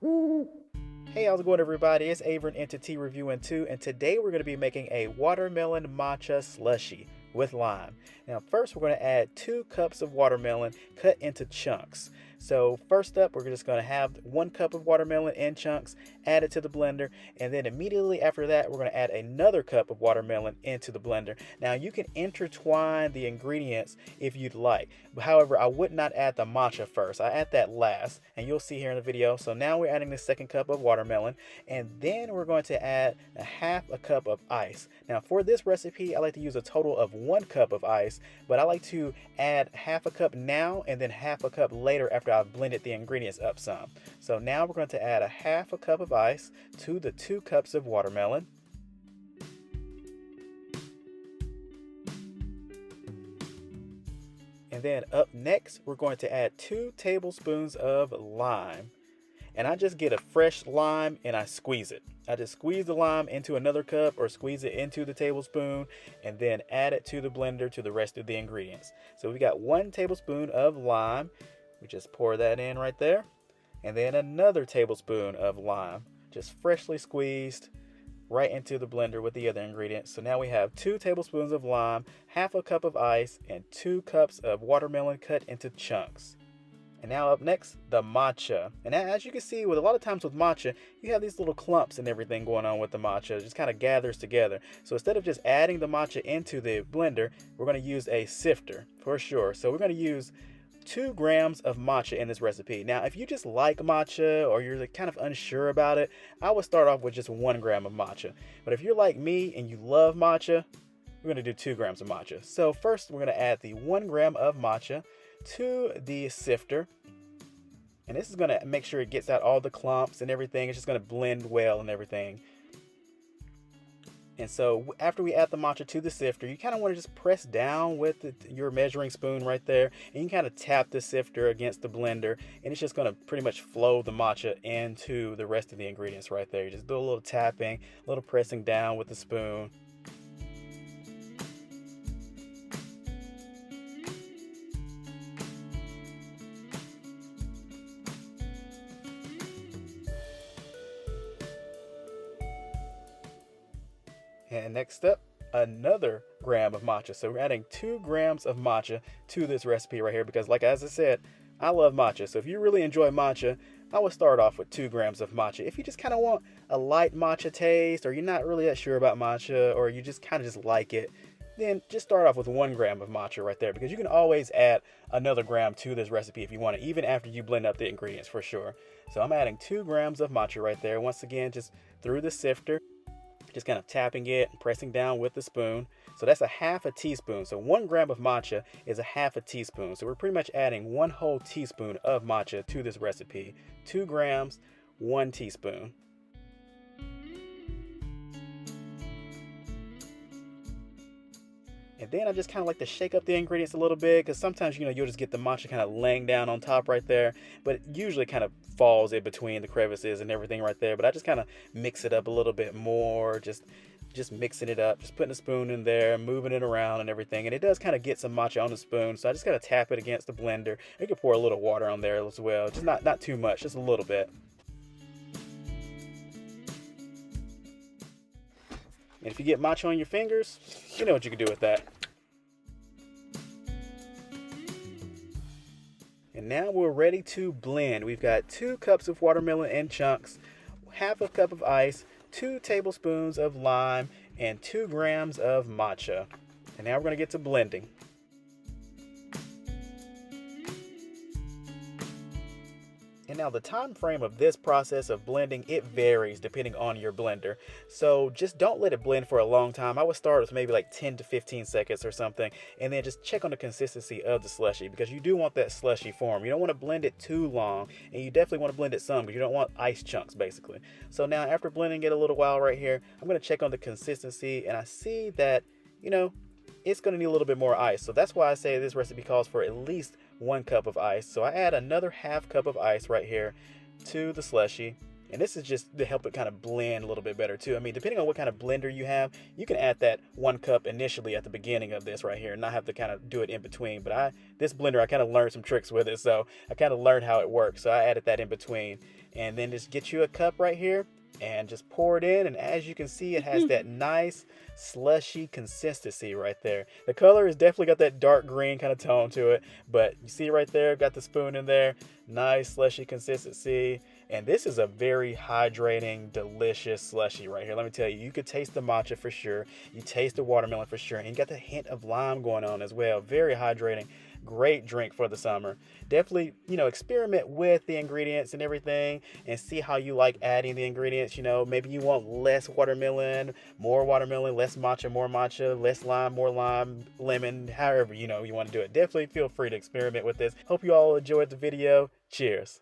Hey, how's it going, everybody? It's Avern Entity Reviewing 2, and today we're going to be making a watermelon matcha slushy with lime. Now, first we're going to add 2 cups of watermelon cut into chunks. So first up, we're just going to have 1 cup of watermelon in chunks, add it to the blender, and then immediately after that, we're going to add another cup of watermelon into the blender. Now, you can intertwine the ingredients if you'd like. However, I would not add the matcha first. I add that last, and you'll see here in the video. So now we're adding the 2nd cup of watermelon, and then we're going to add a half a cup of ice. Now, for this recipe, I like to use a total of 1 cup of ice, but I like to add half a cup now and then half a cup later after I've blended the ingredients up some. So now we're going to add a half a cup of ice to the 2 cups of watermelon. And then up next, we're going to add 2 tablespoons of lime. And I just get a fresh lime and I squeeze it. I just squeeze the lime into another cup or squeeze it into the tablespoon and then add it to the blender to the rest of the ingredients. So we got 1 tablespoon of lime. We just pour that in right there. And then another tablespoon of lime, just freshly squeezed right into the blender with the other ingredients. So now we have 2 tablespoons of lime, half a cup of ice, and 2 cups of watermelon cut into chunks. And now up next, the matcha. And as you can see, with a lot of times with matcha, you have these little clumps and everything going on with the matcha. It just kind of gathers together. So instead of just adding the matcha into the blender, we're going to use a sifter for sure. So we're going to use 2 grams of matcha in this recipe. Now, if you just like matcha or you're kind of unsure about it, I would start off with just 1 gram of matcha. But if you're like me and you love matcha, we're going to do 2 grams of matcha. So first, we're going to add the 1 gram of matcha to the sifter. And this is going to make sure it gets out all the clumps and everything. It's just going to blend well and everything. And so after we add the matcha to the sifter, you kind of want to just press down with your measuring spoon right there. And you can kind of tap the sifter against the blender. And it's just going to pretty much flow the matcha into the rest of the ingredients right there. You just do a little tapping, a little pressing down with the spoon. And next up, another gram of matcha. So we're adding 2 grams of matcha to this recipe right here because, as I said, I love matcha. So if you really enjoy matcha, I would start off with 2 grams of matcha. If you just kind of want a light matcha taste, or you're not really that sure about matcha, or you just kind of just like it, then just start off with 1 gram of matcha right there, because you can always add another gram to this recipe if you want to, even after you blend up the ingredients for sure. So I'm adding 2 grams of matcha right there. Once again, just through the sifter. Just kind of tapping it and pressing down with the spoon. So that's a half a teaspoon. So 1 gram of matcha is a half a teaspoon. So we're pretty much adding 1 whole teaspoon of matcha to this recipe. 2 grams, 1 teaspoon. And then I just kind of like to shake up the ingredients a little bit, because sometimes, you'll just get the matcha kind of laying down on top right there, but it usually kind of falls in between the crevices and everything right there. But I just kind of mix it up a little bit more, just mixing it up, just putting a spoon in there, moving it around and everything. And it does kind of get some matcha on the spoon, so I just got to tap it against the blender. You can pour a little water on there as well, just not too much, just a little bit. And if you get matcha on your fingers, you know what you can do with that. And now we're ready to blend. We've got 2 cups of watermelon in chunks, half a cup of ice, 2 tablespoons of lime, and 2 grams of matcha. And now we're going to get to blending. And now the time frame of this process of blending, it varies depending on your blender. So just don't let it blend for a long time. I would start with maybe like 10 to 15 seconds or something, and then just check on the consistency of the slushy, because you do want that slushy form. You don't want to blend it too long, and you definitely want to blend it some, because you don't want ice chunks basically. So now after blending it a little while right here, I'm going to check on the consistency, and I see that, it's going to need a little bit more ice. So that's why I say this recipe calls for at least 1 cup of ice. So I add another half cup of ice right here to the slushy. And this is just to help it kind of blend a little bit better too. I mean, depending on what kind of blender you have, you can add that 1 cup initially at the beginning of this right here and not have to kind of do it in between. But this blender, I kind of learned some tricks with it, so I kind of learned how it works. So I added that in between, and then just get you a cup right here and just pour it in. And as you can see, it has that nice slushy consistency right there. The color has definitely got that dark green kind of tone to it, but you see right there, got the spoon in there, nice slushy consistency. And this is a very hydrating, delicious slushy right here. Let me tell you, you could taste the matcha for sure. You taste the watermelon for sure. And you got the hint of lime going on as well. Very hydrating. Great drink for the summer. Definitely, experiment with the ingredients and everything and see how you like adding the ingredients. Maybe you want less watermelon, more watermelon, less matcha, more matcha, less lime, more lime, lemon, however, you want to do it. Definitely feel free to experiment with this. Hope you all enjoyed the video. Cheers.